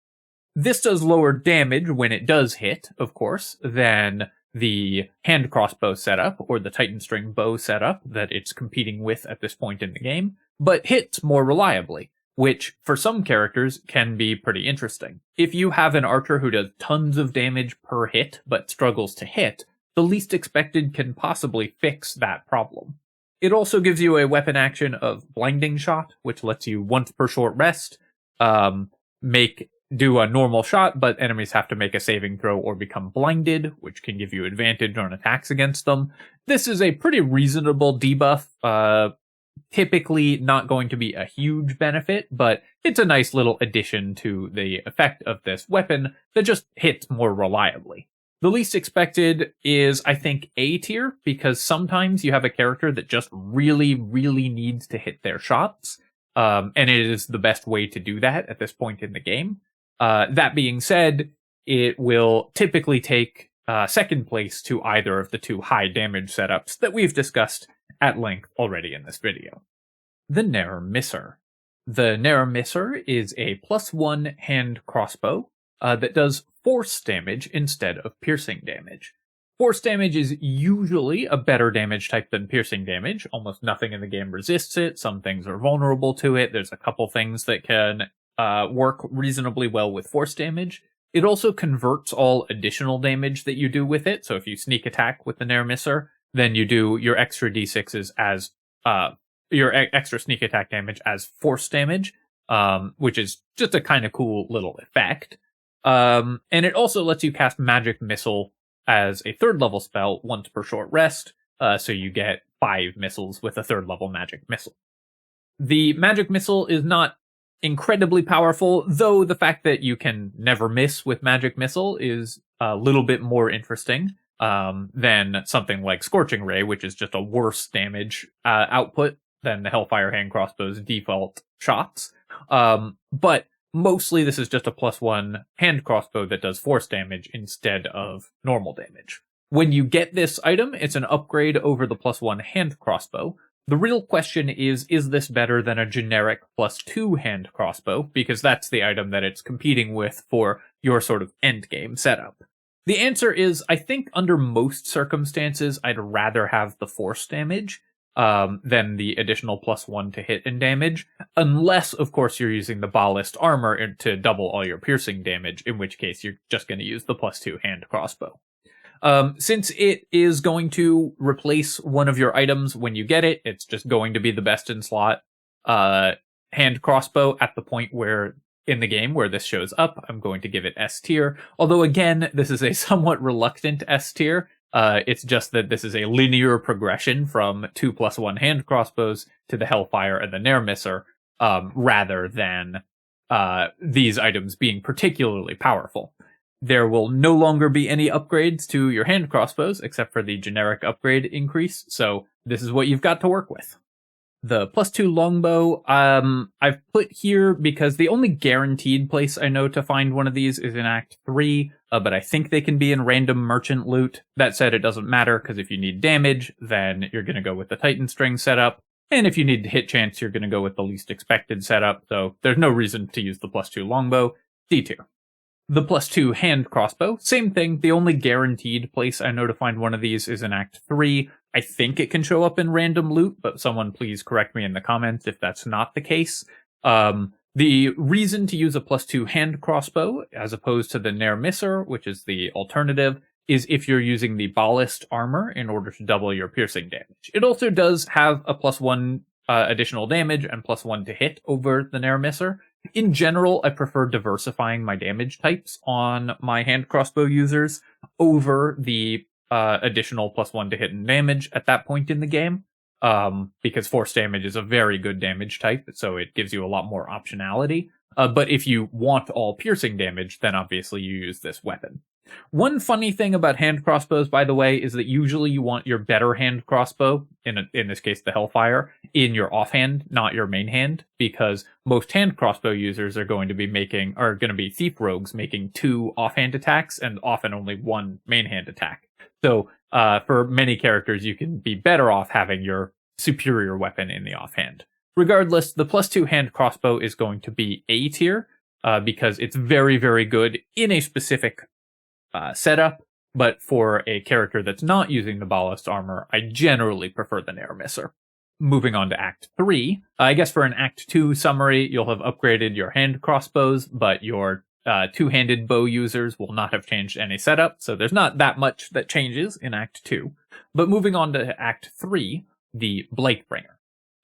This does lower damage when it does hit, of course, than the hand crossbow setup or the Titanstring Bow setup that it's competing with at this point in the game, but hits more reliably, which for some characters can be pretty interesting. If you have an archer who does tons of damage per hit but struggles to hit, the Least Expected can possibly fix that problem. It also gives you a weapon action of Blinding Shot, which lets you once per short rest do a normal shot, but enemies have to make a saving throw or become blinded, which can give you advantage on attacks against them. This is a pretty reasonable debuff, typically not going to be a huge benefit, but it's a nice little addition to the effect of this weapon that just hits more reliably. The least expected is, I think, A tier, because sometimes you have a character that just really, really needs to hit their shots, and it is the best way to do that at this point in the game. That being said, it will typically take second place to either of the two high damage setups that we've discussed at length already in this video. The Ne'er Misser. The Ne'er Misser is a +1 hand crossbow that does force damage instead of piercing damage. Force damage is usually a better damage type than piercing damage. Almost nothing in the game resists it. Some things are vulnerable to it. There's a couple things that can work reasonably well with force damage. It also converts all additional damage that you do with it. So if you sneak attack with the Ne'er Misser, then you do your extra d6s as your extra sneak attack damage as force damage, which is just a kind of cool little effect. And it also lets you cast Magic Missile as a 3rd level spell once per short rest, so you get 5 missiles with a 3rd level Magic Missile. The Magic Missile is not incredibly powerful, though the fact that you can never miss with Magic Missile is a little bit more interesting than something like Scorching Ray, which is just a worse damage output than the Hellfire Hand Crossbow's default shots. But mostly this is just a +1 hand crossbow that does force damage instead of normal damage. When you get this item, it's an upgrade over the +1 hand crossbow. The real question is this better than a generic +2 hand crossbow? Because that's the item that it's competing with for your sort of endgame setup. The answer is, I think under most circumstances, I'd rather have the force damage than the additional +1 to hit and damage, unless, of course, you're using the ballast armor to double all your piercing damage, in which case you're just going to use the +2 hand crossbow. Since it is going to replace one of your items when you get it, it's just going to be the best in slot hand crossbow at the point where in the game where this shows up. I'm going to give it S tier, although again, this is a somewhat reluctant S tier. It's just that this is a linear progression from 2 +1 hand crossbows to the Hellfire and the Ne'er Misser, rather than these items being particularly powerful. There will no longer be any upgrades to your hand crossbows, except for the generic upgrade increase, so this is what you've got to work with. The +2 longbow, I've put here because the only guaranteed place I know to find one of these is in Act 3, but I think they can be in random merchant loot. That said, it doesn't matter, because if you need damage, then you're going to go with the Titanstring setup, and if you need hit chance, you're going to go with the least expected setup, so there's no reason to use the +2 longbow. D tier. The +2 hand crossbow, same thing. The only guaranteed place I know to find one of these is in Act 3. I think it can show up in random loot, but someone please correct me in the comments if that's not the case. The reason to use a +2 hand crossbow, as opposed to the Ne'er Misser, which is the alternative, is if you're using the ballast armor in order to double your piercing damage. It also does have a +1 additional damage and +1 to hit over the Ne'er Misser. In general, I prefer diversifying my damage types on my hand crossbow users over the additional +1 to hit and damage at that point in the game, because force damage is a very good damage type, so it gives you a lot more optionality. But if you want all piercing damage, then obviously you use this weapon. One funny thing about hand crossbows, by the way, is that usually you want your better hand crossbow, in this case the Hellfire, in your offhand, not your main hand, because most hand crossbow users are going to be thief rogues making 2 offhand attacks and often only 1 main hand attack. So for many characters, you can be better off having your superior weapon in the offhand. Regardless, the +2 hand crossbow is going to be A tier, because it's very, very good in a specific setup, but for a character that's not using the ballast armor, I generally prefer the Ne'er Misser. Moving on to Act 3, I guess for an Act 2 summary, you'll have upgraded your hand crossbows, but your two-handed bow users will not have changed any setup, so there's not that much that changes in Act 2. But moving on to Act 3, the Blightbringer.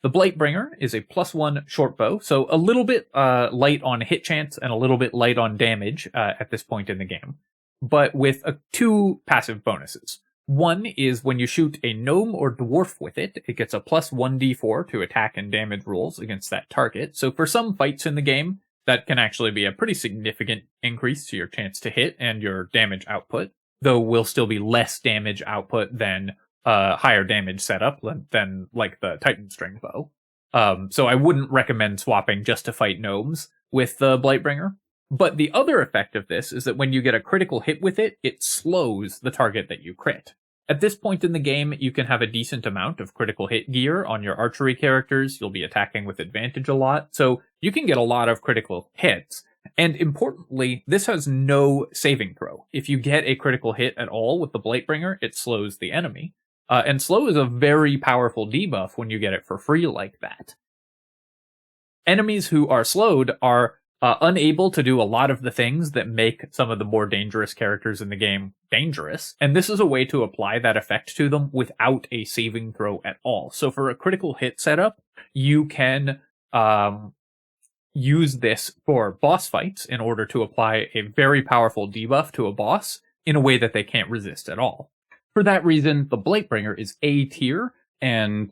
The Blightbringer is a +1 shortbow, so a little bit light on hit chance and a little bit light on damage at this point in the game, but with 2 passive bonuses. One is when you shoot a gnome or dwarf with it, it gets a +1d4 to attack and damage rolls against that target. So for some fights in the game, that can actually be a pretty significant increase to your chance to hit and your damage output. though will still be less damage output than higher damage setup than like the Titanstring Bow. So I wouldn't recommend swapping just to fight gnomes with the Blightbringer. But the other effect of this is that when you get a critical hit with it, it slows the target that you crit. At this point in the game, you can have a decent amount of critical hit gear on your archery characters. You'll be attacking with advantage a lot, so you can get a lot of critical hits. And importantly, this has no saving throw. If you get a critical hit at all with the Blightbringer, it slows the enemy. And slow is a very powerful debuff when you get it for free like that. Enemies who are slowed are unable to do a lot of the things that make some of the more dangerous characters in the game dangerous, and this is a way to apply that effect to them without a saving throw at all. So for a critical hit setup, you can use this for boss fights in order to apply a very powerful debuff to a boss in a way that they can't resist at all. For that reason, the Blightbringer is A tier and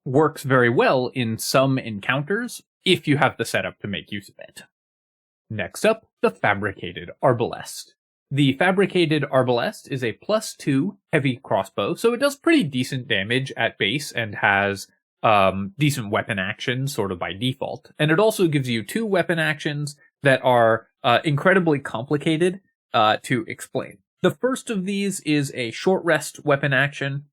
works very well in some encounters if you have the setup to make use of it. Next up, the Fabricated Arbalest. The Fabricated Arbalest is a +2 heavy crossbow, so it does pretty decent damage at base and has decent weapon actions sort of by default. And it also gives you 2 weapon actions that are incredibly complicated to explain. The first of these is a short rest weapon action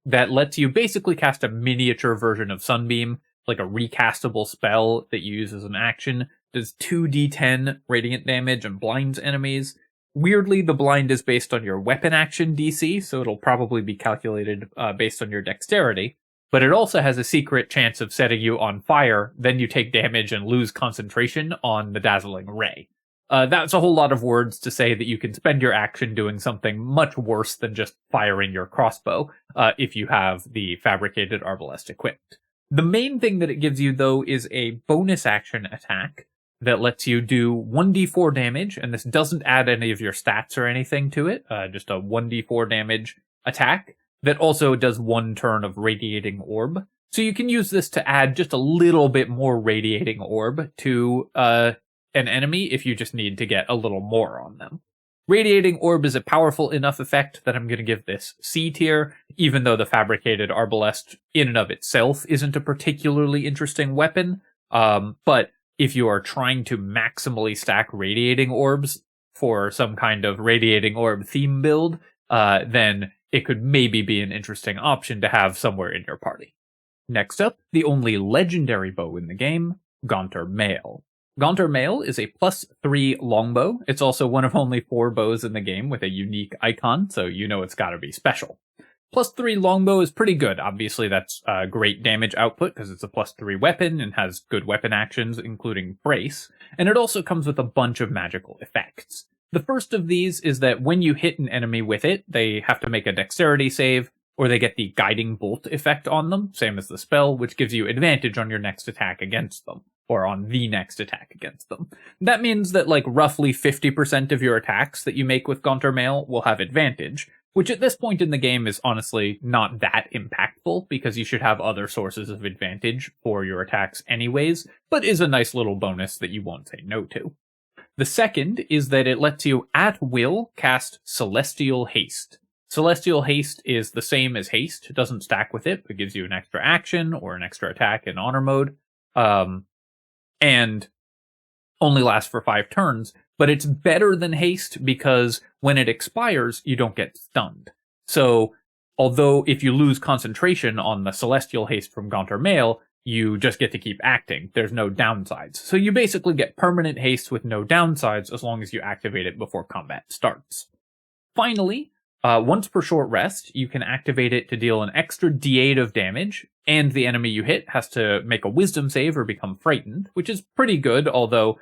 that lets you basically cast a miniature version of Sunbeam, like a recastable spell that you use as an action. Does 2d10 radiant damage and blinds enemies. Weirdly, the blind is based on your weapon action DC, so it'll probably be calculated based on your dexterity. But it also has a secret chance of setting you on fire, then you take damage and lose concentration on the dazzling ray. That's a whole lot of words to say that you can spend your action doing something much worse than just firing your crossbow if you have the Fabricated Arbalest equipped. The main thing that it gives you, though, is a bonus action attack that lets you do 1d4 damage, and this doesn't add any of your stats or anything to it, just a 1d4 damage attack that also does 1 turn of Radiating Orb. So you can use this to add just a little bit more Radiating Orb to an enemy if you just need to get a little more on them. Radiating Orb is a powerful enough effect that I'm going to give this C tier, even though the Fabricated Arbalest in and of itself isn't a particularly interesting weapon. But if you are trying to maximally stack Radiating Orbs for some kind of Radiating Orb theme build, then it could maybe be an interesting option to have somewhere in your party. Next up, the only legendary bow in the game, Gontr Mael. Gontr Mael is a +3 longbow. It's also one of only 4 bows in the game with a unique icon, so you know it's gotta be special. +3 longbow is pretty good. Obviously, that's great damage output because it's a +3 weapon and has good weapon actions, including brace. And it also comes with a bunch of magical effects. The first of these is that when you hit an enemy with it, they have to make a dexterity save, or they get the guiding bolt effect on them, same as the spell, which gives you advantage on your next attack against them, or on the next attack against them. That means that like roughly 50% of your attacks that you make with Gontr Mael will have advantage, which at this point in the game is honestly not that impactful, because you should have other sources of advantage for your attacks anyways, but is a nice little bonus that you won't say no to. The second is that it lets you at will cast Celestial Haste. Celestial Haste is the same as Haste, it doesn't stack with it, but gives you an extra action or an extra attack in honor mode, and only lasts for 5 turns, but it's better than Haste because when it expires, you don't get stunned. So, although if you lose concentration on the Celestial Haste from Gontr Mael, you just get to keep acting. There's no downsides. So you basically get permanent haste with no downsides as long as you activate it before combat starts. Finally, once per short rest, you can activate it to deal an extra d8 of damage, and the enemy you hit has to make a wisdom save or become frightened, which is pretty good, although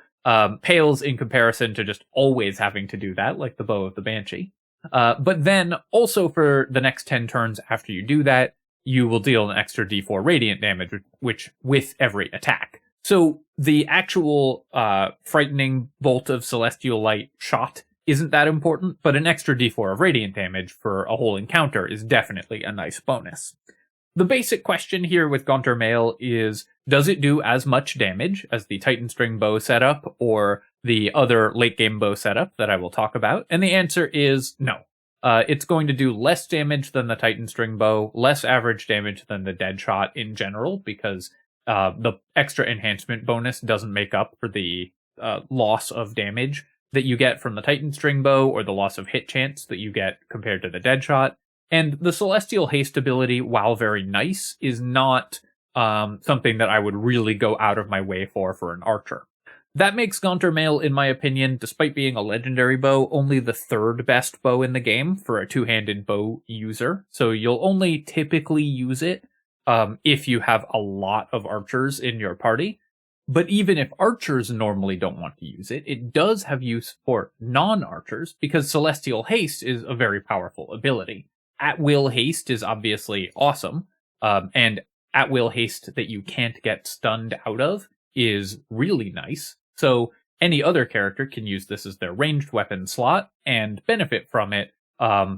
pales in comparison to just always having to do that, like the Bow of the Banshee. But then, also for the next 10 turns after you do that, you will deal an extra d4 radiant damage, which with every attack. So the actual frightening bolt of celestial light shot isn't that important, but an extra d4 of radiant damage for a whole encounter is definitely a nice bonus. The basic question here with Gontr Mael is, does it do as much damage as the Titanstring Bow setup, or the other late game bow setup that I will talk about? And the answer is no. It's going to do less damage than the Titanstring Bow, less average damage than the Deadshot in general, because the extra enhancement bonus doesn't make up for the loss of damage that you get from the Titanstring Bow, or the loss of hit chance that you get compared to the Deadshot. And the Celestial Haste ability, while very nice, is not something that I would really go out of my way for an archer. That makes Gontr Mael, in my opinion, despite being a legendary bow, only the third best bow in the game for a two-handed bow user. So you'll only typically use it if you have a lot of archers in your party. But even if archers normally don't want to use it, it does have use for non-archers, because Celestial Haste is a very powerful ability. At-will haste is obviously awesome, and at-will haste that you can't get stunned out of is really nice. So any other character can use this as their ranged weapon slot and benefit from it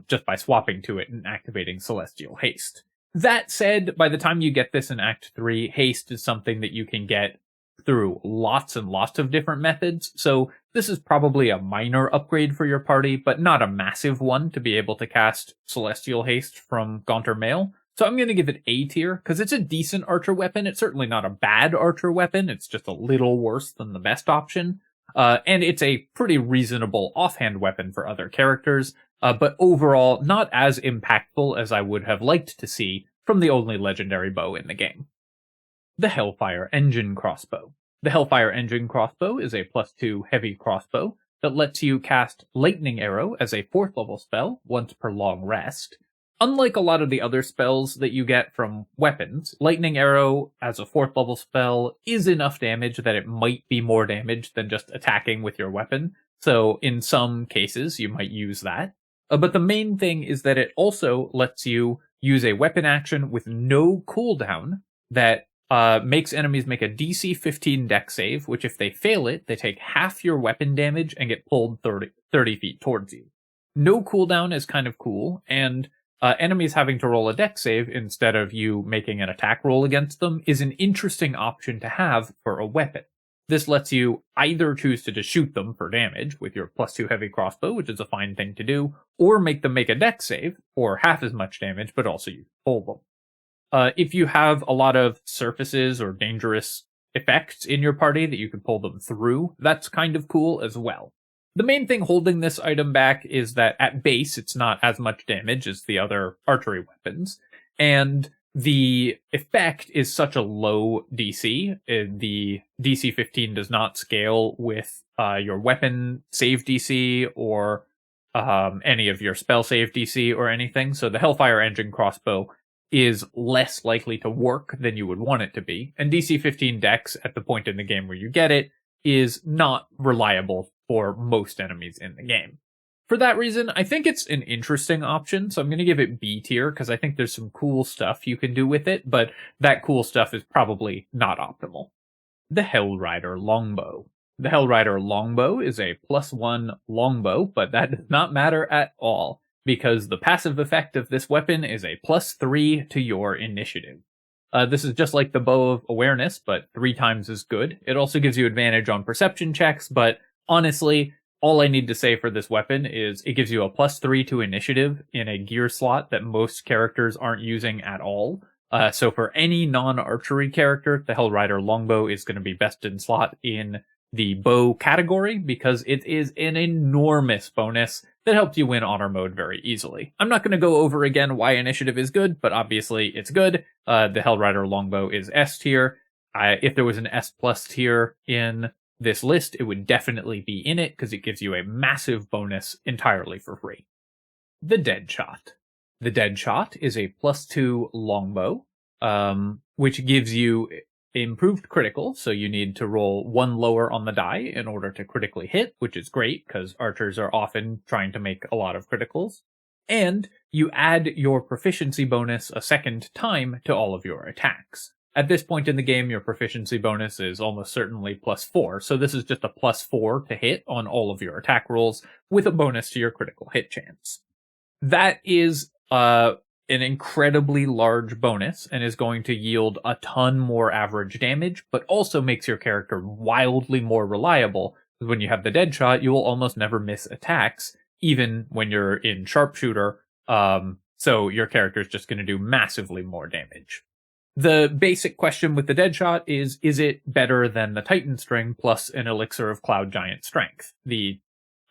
just by swapping to it and activating Celestial Haste. That said, by the time you get this in Act 3, haste is something that you can get through lots and lots of different methods, so this is probably a minor upgrade for your party, but not a massive one to be able to cast Celestial Haste from Gontr Mael. So I'm going to give it A tier, because it's a decent archer weapon. It's certainly not a bad archer weapon, it's just a little worse than the best option. And it's a pretty reasonable offhand weapon for other characters, but overall not as impactful as I would have liked to see from the only legendary bow in the game. The Hellfire Engine Crossbow. The Hellfire Engine Crossbow is a +2 heavy crossbow that lets you cast Lightning Arrow as a 4th level spell once per long rest. Unlike a lot of the other spells that you get from weapons, Lightning Arrow as a 4th level spell is enough damage that it might be more damage than just attacking with your weapon, so in some cases you might use that. But the main thing is that it also lets you use a weapon action with no cooldown that makes enemies make a DC 15 dex save, which if they fail it, they take half your weapon damage and get pulled 30 feet towards you. No cooldown is kind of cool, and enemies having to roll a dex save instead of you making an attack roll against them is an interesting option to have for a weapon. This lets you either choose to just shoot them for damage with your +2 heavy crossbow, which is a fine thing to do, or make them make a dex save for half as much damage, but also you pull them. If you have a lot of surfaces or dangerous effects in your party that you can pull them through, that's kind of cool as well. The main thing holding this item back is that at base, it's not as much damage as the other archery weapons, and the effect is such a low DC. The DC 15 does not scale with your weapon save DC or any of your spell save DC or anything, so the Hellfire Engine Crossbow is less likely to work than you would want it to be, and DC 15 dex at the point in the game where you get it is not reliable for most enemies in the game. For that reason, I think it's an interesting option, so I'm going to give it B tier, because I think there's some cool stuff you can do with it, but that cool stuff is probably not optimal. The Hellrider Longbow. The Hellrider Longbow is a +1 longbow, but that does not matter at all, because the passive effect of this weapon is a +3 to your initiative. This is just like the Bow of Awareness, but 3 times as good. It also gives you advantage on perception checks, but honestly, all I need to say for this weapon is it gives you a +3 to initiative in a gear slot that most characters aren't using at all. So for any non-archery character, the Hellrider Longbow is going to be best in slot in the bow category, because it is an enormous bonus that helps you win honor mode very easily. I'm not going to go over again why initiative is good, but obviously it's good. The Hellrider Longbow is S tier. If there was an S+ tier in this list, it would definitely be in it, because it gives you a massive bonus entirely for free. The Deadshot. The Deadshot is a +2 longbow, which gives you improved critical, so you need to roll 1 lower on the die in order to critically hit, which is great, because archers are often trying to make a lot of criticals. And you add your proficiency bonus a second time to all of your attacks. At this point in the game, your proficiency bonus is almost certainly +4, so this is just a +4 to hit on all of your attack rolls, with a bonus to your critical hit chance. That is an incredibly large bonus, and is going to yield a ton more average damage, but also makes your character wildly more reliable, When you have the Deadshot, you will almost never miss attacks, even when you're in Sharpshooter, so your character is just going to do massively more damage. The basic question with the Deadshot is it better than the Titanstring plus an Elixir of Cloud Giant Strength? The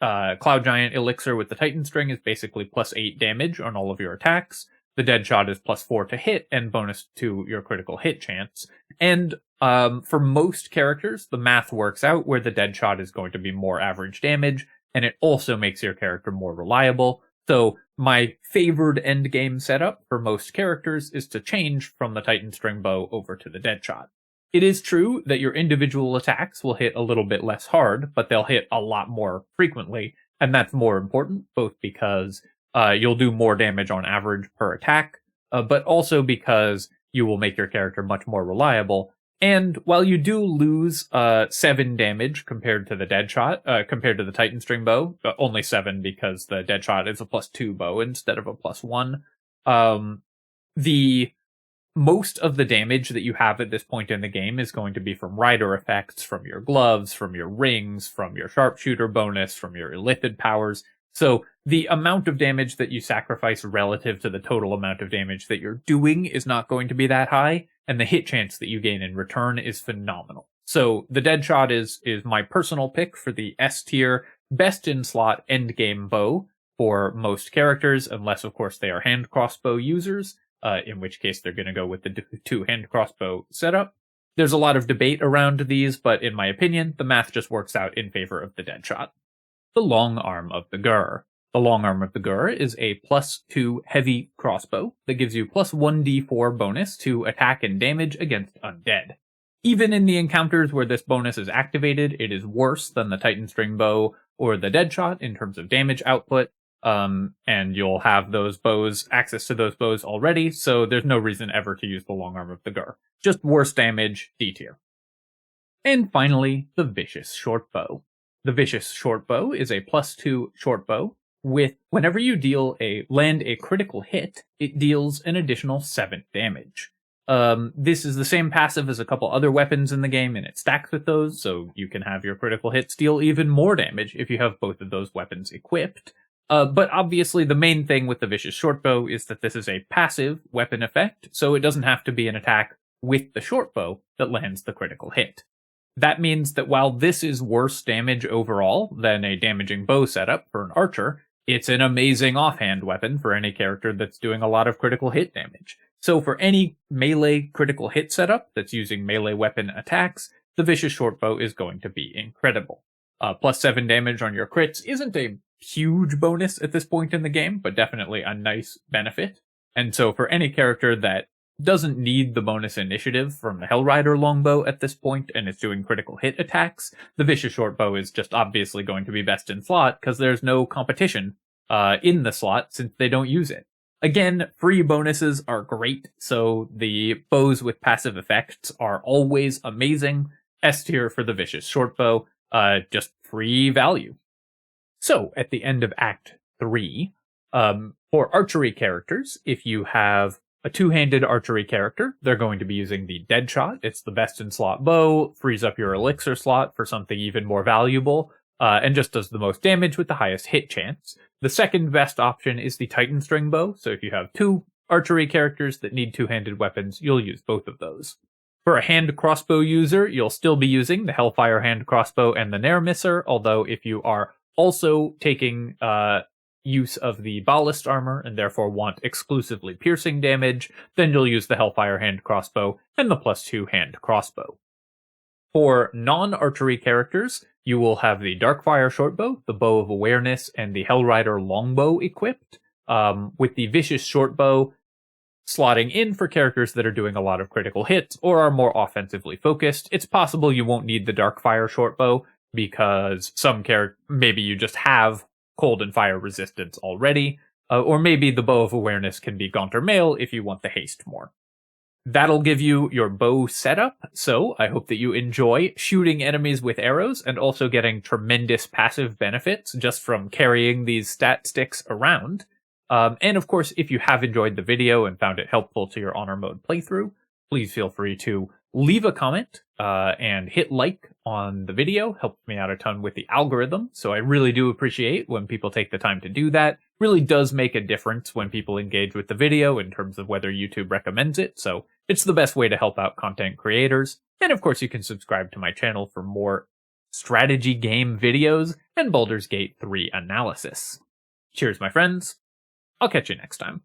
Cloud Giant Elixir with the Titanstring is basically +8 damage on all of your attacks. The Deadshot is +4 to hit and bonus to your critical hit chance. And for most characters, the math works out where the Deadshot is going to be more average damage, and it also makes your character more reliable. So my favored endgame setup for most characters is to change from the Titanstring Bow over to the Deadshot. It is true that your individual attacks will hit a little bit less hard, but they'll hit a lot more frequently, and that's more important, both because you'll do more damage on average per attack, but also because you will make your character much more reliable. And while you do lose 7 damage compared to the Deadshot, compared to the Titanstring Bow, only 7 because the Deadshot is a +2 bow instead of a +1, the most of the damage that you have at this point in the game is going to be from rider effects, from your gloves, from your rings, from your Sharpshooter bonus, from your illithid powers. So the amount of damage that you sacrifice relative to the total amount of damage that you're doing is not going to be that high, and the hit chance that you gain in return is phenomenal. So the Deadshot is my personal pick for the S tier, best in slot endgame bow for most characters, unless of course they are Hand Crossbow users, in which case they're going to go with the 2 Hand Crossbow setup. There's a lot of debate around these, but in my opinion, the math just works out in favor of the Deadshot. The Long Arm of the Gur. The Long Arm of the Gur is a +2 heavy crossbow that gives you +1d4 bonus to attack and damage against undead. Even in the encounters where this bonus is activated, it is worse than the Titanstring Bow or the Deadshot in terms of damage output, and you'll have those bows, access to those bows already, so there's no reason ever to use the Long Arm of the Gur. Just worse damage, D tier. And finally, the Vicious Shortbow. The Vicious Shortbow is a +2 shortbow with whenever you land a critical hit, it deals an additional 7 damage. This is the same passive as a couple other weapons in the game, and it stacks with those, so you can have your critical hits deal even more damage if you have both of those weapons equipped. But obviously the main thing with the Vicious Shortbow is that this is a passive weapon effect, so it doesn't have to be an attack with the shortbow that lands the critical hit. That means that while this is worse damage overall than a damaging bow setup for an archer, it's an amazing offhand weapon for any character that's doing a lot of critical hit damage. So for any melee critical hit setup that's using melee weapon attacks, the Vicious Shortbow is going to be incredible. +7 damage on your crits isn't a huge bonus at this point in the game, but definitely a nice benefit. And so for any character that doesn't need the bonus initiative from the Hellrider Longbow at this point and is doing critical hit attacks, the Vicious Shortbow is just obviously going to be best in slot because there's no competition in the slot since they don't use it. Again, free bonuses are great, so the bows with passive effects are always amazing. S tier for the Vicious Shortbow, just free value. So, at the end of Act 3, for archery characters, if you have a 2-handed archery character, they're going to be using the Deadshot. It's the best in slot bow, frees up your elixir slot for something even more valuable, and just does the most damage with the highest hit chance. The second best option is the Titanstring Bow, so if you have 2 archery characters that need 2-handed weapons, you'll use both of those. For a Hand Crossbow user, you'll still be using the Hellfire Hand Crossbow and the Nair Misser, although if you are also taking use of the ballast armor and therefore want exclusively piercing damage, then you'll use the Hellfire Hand Crossbow and the +2 Hand Crossbow. For non-archery characters, you will have the Darkfire Shortbow, the Bow of Awareness, and the Hellrider Longbow equipped, with the Vicious Shortbow slotting in for characters that are doing a lot of critical hits or are more offensively focused. It's possible you won't need the Darkfire Shortbow because maybe you just have cold and fire resistance already, or maybe the Bow of Awareness can be Gontr Mael if you want the haste more. That'll give you your bow setup, so I hope that you enjoy shooting enemies with arrows and also getting tremendous passive benefits just from carrying these stat sticks around. And of course, if you have enjoyed the video and found it helpful to your honor mode playthrough, please feel free to leave a comment and hit like on the video, helps me out a ton with the algorithm, so I really do appreciate when people take the time to do that. Really does make a difference when people engage with the video in terms of whether YouTube recommends it, so it's the best way to help out content creators. And of course you can subscribe to my channel for more strategy game videos and Baldur's Gate 3 analysis. Cheers, my friends. I'll catch you next time.